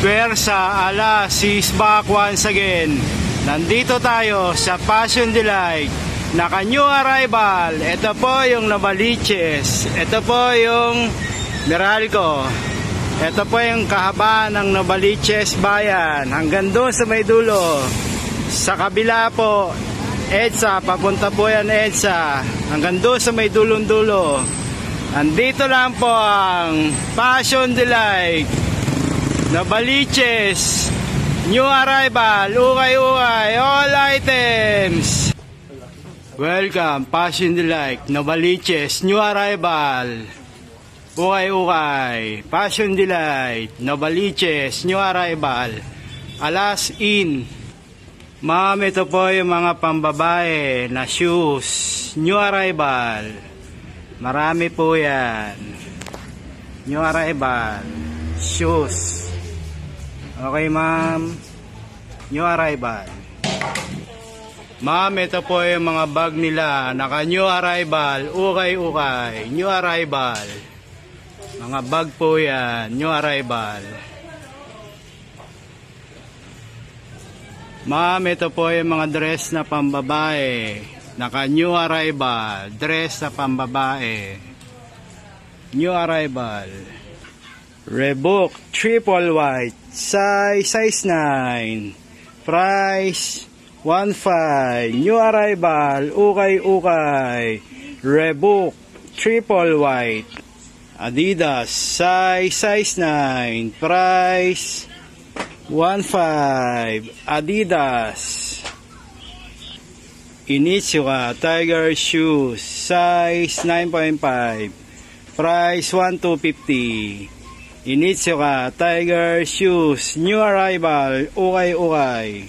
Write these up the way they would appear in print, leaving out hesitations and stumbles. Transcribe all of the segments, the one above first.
Pwersa Alas is back once again. Nandito tayo sa Passion Delight. Naka-new arrival. Ito po yung Novaliches. Ito po yung Meralco. Ito po yung kahabaan ng Novaliches Bayan. Hanggang doon sa may dulo. Sa kabila po, EDSA. Papunta po yan EDSA. Hanggang doon sa may dulong-dulo. Andito lang po ang Passion Delight. Novaliches, new arrival, ukay-ukay, all items. Welcome, Passion Delight, Novaliches, new arrival, ukay-ukay, Passion Delight, Novaliches, new arrival, Alas in. Ma'am, ito po yung mga pambabae na shoes, new arrival. Marami po yan. New arrival, shoes. Okay, ma'am. New arrival. Ma'am, ito po yung mga bag nila. Naka-new arrival. Ukay-ukay. New arrival. Mga bag po yan. New arrival. Ma'am, ito po yung mga dress na pambabae. Naka-new arrival. Dress na pambabae. New arrival. Reebok triple white, size 9, price 1.5, new arrival, ukay-ukay, Reebok triple white, Adidas size 9, price 1.5, Adidas, Initsuka Tiger shoes, size 9.5, price 1,250. Initsuka Tiger shoes, new arrival, ukay-ukay.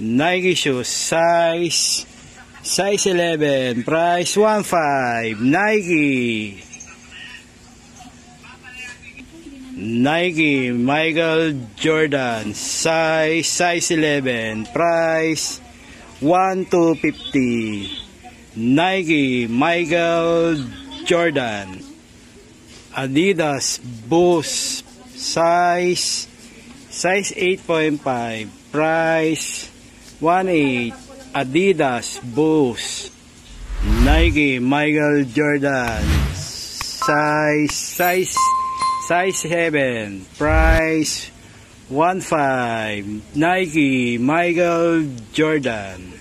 Nike shoes, size 11, price 1.5. Nike Michael Jordan, size 11, price 1,250. Nike Michael Jordan. Adidas Boost size 8.5, price 1.8. Adidas Boost. Nike Michael Jordan size 7, price 1.5. Nike Michael Jordan.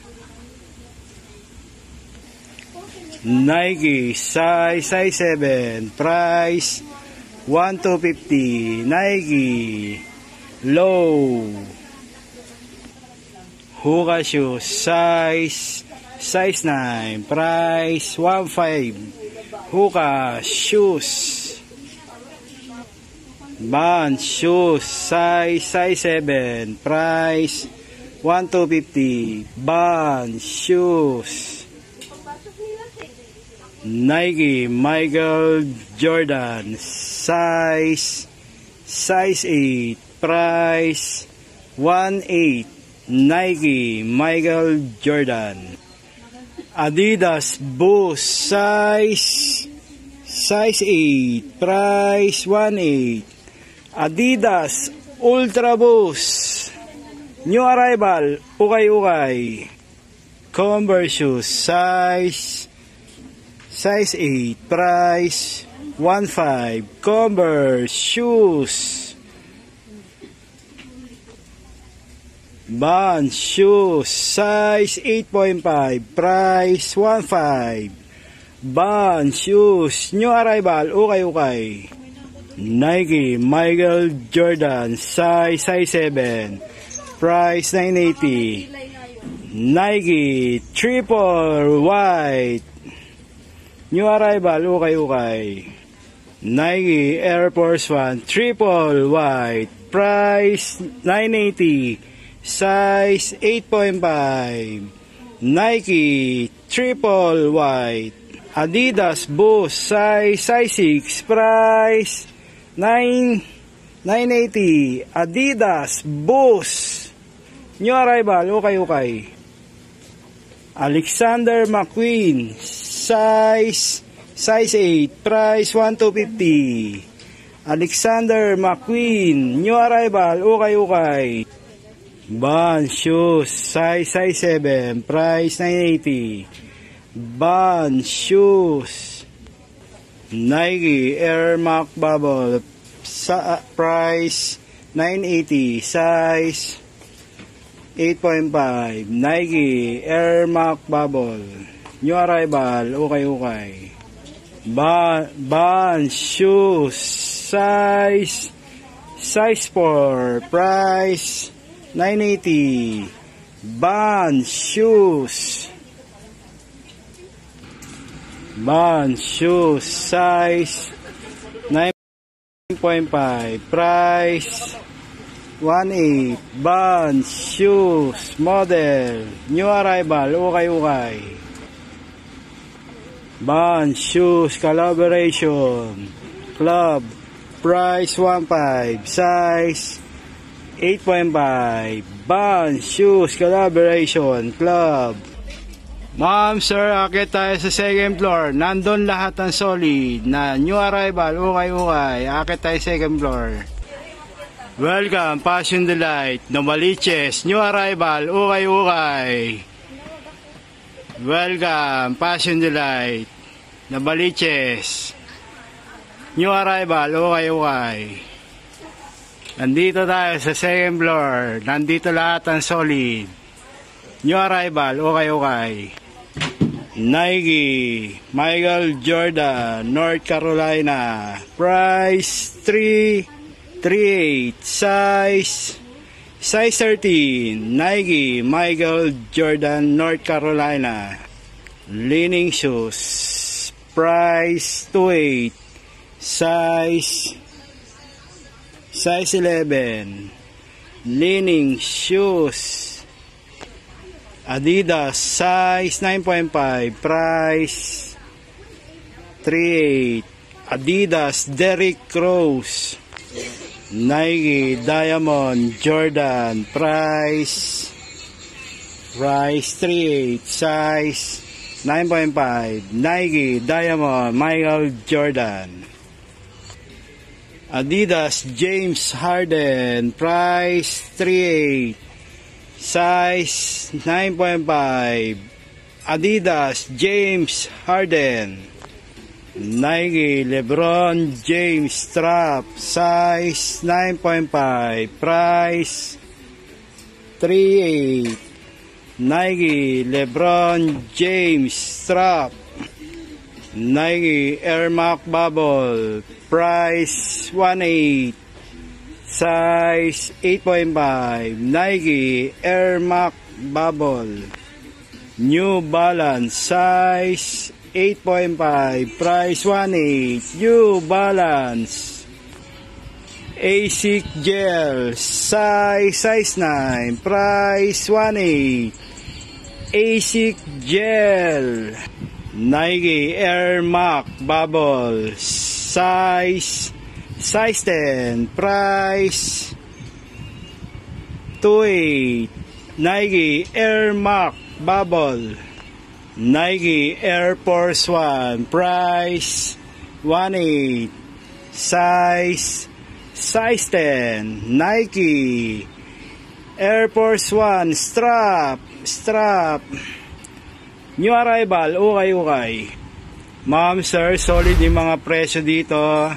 Nike size 7, price 1,250. Nike Low Hoka shoes, size 9, price 1.5. Hoka shoes. Vans shoes, size 7, price 1,250. Vans shoes. Nike Michael Jordan size 8, price 1.8. Nike Michael Jordan. Adidas Boost size 8, price 1.8. Adidas Ultra Boost, new arrival, ukay-ukay. Converse shoes size 8, price 1.5. Converse shoes. Vans shoes, size 8.5, price 1.5. Vans shoes, new arrival, ukay-ukay. Nike Michael Jordan size 7, price 980. Nike triple white, new arrival, ukay-ukay. Nike Air Force One triple white, price 980, size 8.5. Nike triple white. Adidas Boost size 6, price 980. Adidas Boost, new arrival, ukay-ukay. Alexander McQueen, size 8, price 1,250. Alexander McQueen, new arrival, ukay. Vans shoes, size 7, price 980. Vans shoes, Nike Air Max Bubble, price 980, size 8.5. Nike Air Max Bubble, new arrival, ukay. Vans shoes, size 4, price 980. Vans shoes, size 9.5, price 1.8. Vans shoes, model, new arrival, ukay. Vans shoes collaboration, club, price 1.5, size 8.5. Vans shoes collaboration, club. Ma'am, sir, akit tayo sa second floor. Nandun lahat ng solid na new arrival, ukay. Akit tayo second floor. Welcome, Passion Delight, Novaliches, new arrival, ukay. Welcome, Passion Delight, Novaliches, new arrival, ukay. Nandito tayo sa second floor. Nandito lahat ng solid. New arrival, ukay. Nike, Michael Jordan, North Carolina. Price 338. Size 13. Nike, Michael Jordan, North Carolina. Leaning shoes. Price 28. Size 11. Leaning shoes, Adidas, size 9.5, price 3.8. Adidas Derrick Rose, Nike Diamond Jordan, price 3.8, size 9.5. Nike Diamond Michael Jordan. Adidas James Harden, price 3.8, size 9.5. Adidas James Harden. Nike LeBron James strap, size 9.5, price 3.8. Nike LeBron James strap. Nike Air Max Bubble, price 1.8, size 8.5. Nike Air Max Bubble. New Balance, size 8.5, price 1.8. New Balance. ASIC Gel, size 9, price 1.8. ASIC Gel. Nike Air Max Bubble, size 10, price 2.8. Nike Air Max Bubble. Nike Air Force One, price 1.8, size 10. Nike Air Force One strap. New arrival, ukay. Ma'am, sir, solid yung mga presyo dito.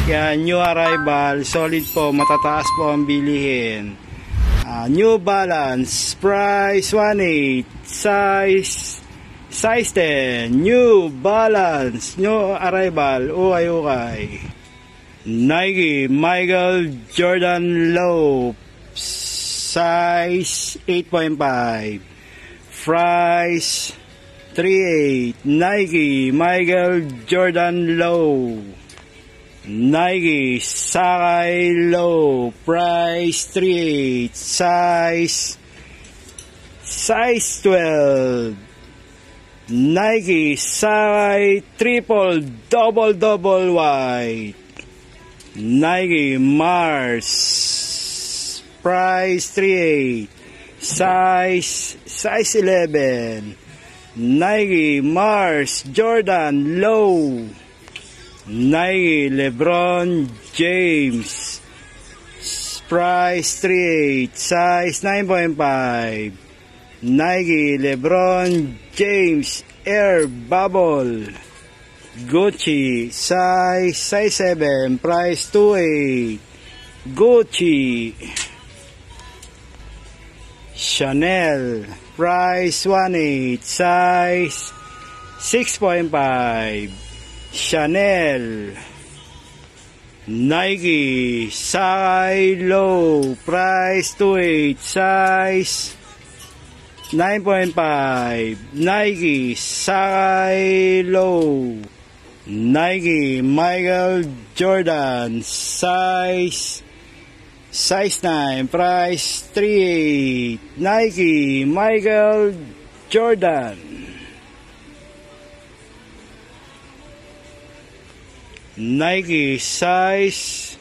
Kaya new arrival, solid po, matataas po ang bilihin. New Balance, price 1.8, size 10. New Balance, new arrival, ukay. Nike Michael Jordan Low, size 8.5, price 3.8. Nike Michael Jordan Low. Nike Sakai Low, price 3.8, size 12. Nike Sakai Triple Double White. Nike Mars, price 3.8, size 11. Nike Mars Jordan Low, Nike LeBron James, price 3.8, size 9.5. Nike LeBron James Air Bubble, Gucci size 7, price 2.8. Gucci. Chanel price 1.8, size 6.5. Chanel. Nike Sakai Low, price 2.8, size 9.5. Nike Sakai Low. Nike Michael Jordan size 9, price 3.8. Nike Michael Jordan. Nike size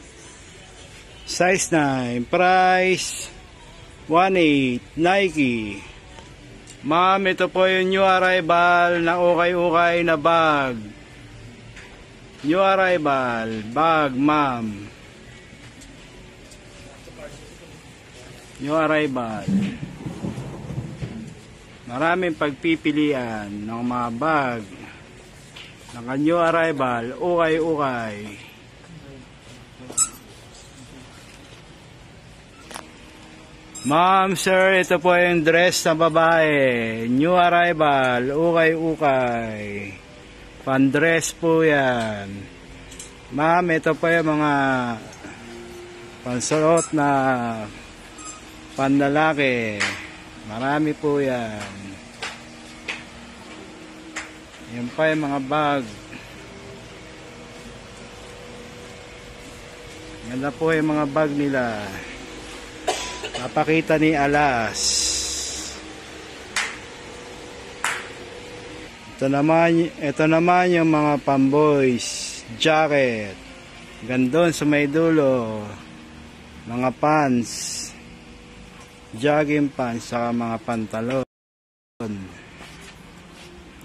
9, price 1.8. Nike. Ma'am, ito po yung new arrival na ukay-ukay na bag. New arrival bag, ma'am. New arrival. Maraming pagpipilian ng mga bag. Naka-new arrival, ukay-ukay. Ma'am, sir, ito po yung dress ng babae. New arrival, ukay-ukay. Pandress po yan. Ma'am, ito po yung mga pansuot na panlalaki. Marami po yan. Yan pa yung mga bag. Ganda po yung mga bag nila. Papakita ni Alas. Ito naman yung mga pamboys. Jacket. Gandun sa may dulo. Mga pants. Jogging pants. Saka mga pantalon.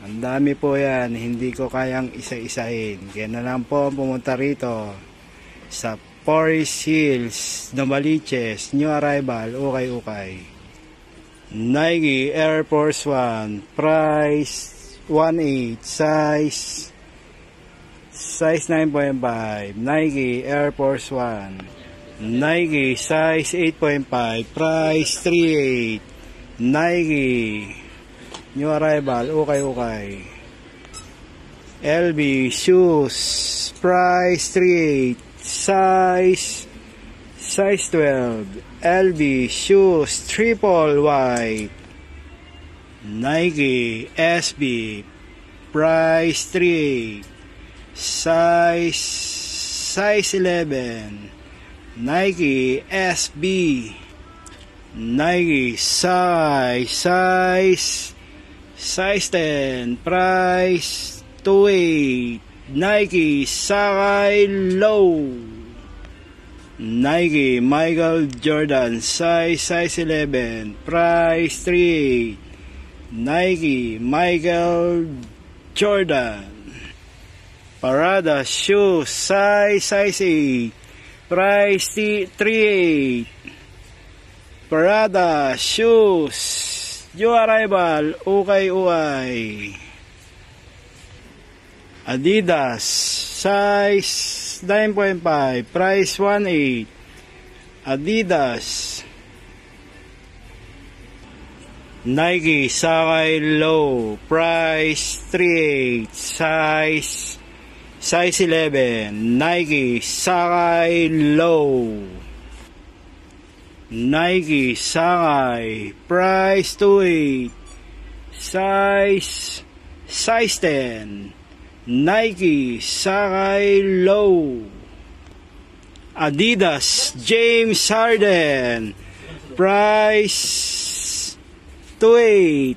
Ang dami po yan, hindi ko kayang isa-isahin. Kaya na lang po pumunta rito sa Forest Hills, Novaliches, new arrival, ukay-ukay. Nike Air Force 1, price 1.8, size 9.5. Nike Air Force 1. Nike size 8.5, price 3.8. Nike new arrival, ukay-ukay. LB shoes, price 3.8, size 12. LB shoes, triple white. Nike SB, price 3.8, size 11. Nike SB. Nike size 10, price 2.8. Nike Sakai Low. Nike Michael Jordan size 11, price 3.8. Nike Michael Jordan. Parada shoes size 8, price 3.8. Parada shoes, new arrival, ukay-ukay. Adidas size 9.5, price 1.8. Adidas. Nike Sakai Low, price 3.8, size 11. Nike Sakai Low. Nike Sakai, price 2.8, size 10. Nike Sakai Low. Adidas James Harden, price 2.8,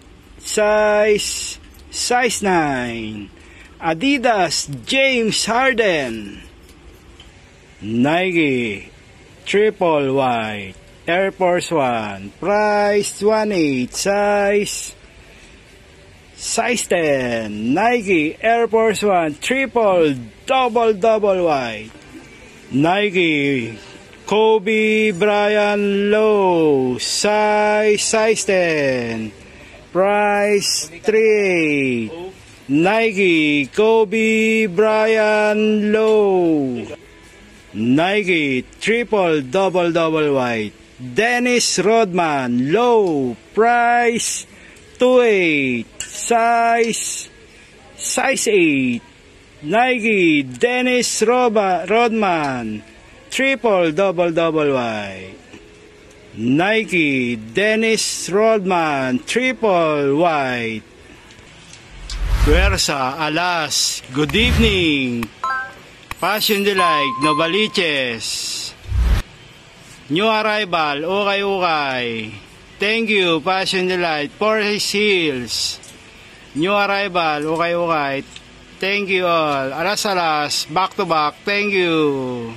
size 9. Adidas James Harden. Nike triple white Air Force 1, price 1.8, size 10, Nike Air Force One triple double white, Nike Kobe Bryant Low size 10, price 3.8. Nike Kobe Bryant Low, Nike triple double white, Dennis Rodman Low, price 2.8, size 8, Nike Dennis Rodman triple double white, Nike Dennis Rodman triple white. Puwersa, alas, good evening. Passion Delight, Novaliches. New arrival, ukay. Thank you, Passion Delight, Forest Hills. New arrival, ukay. Thank you all. Alas, back to back. Thank you.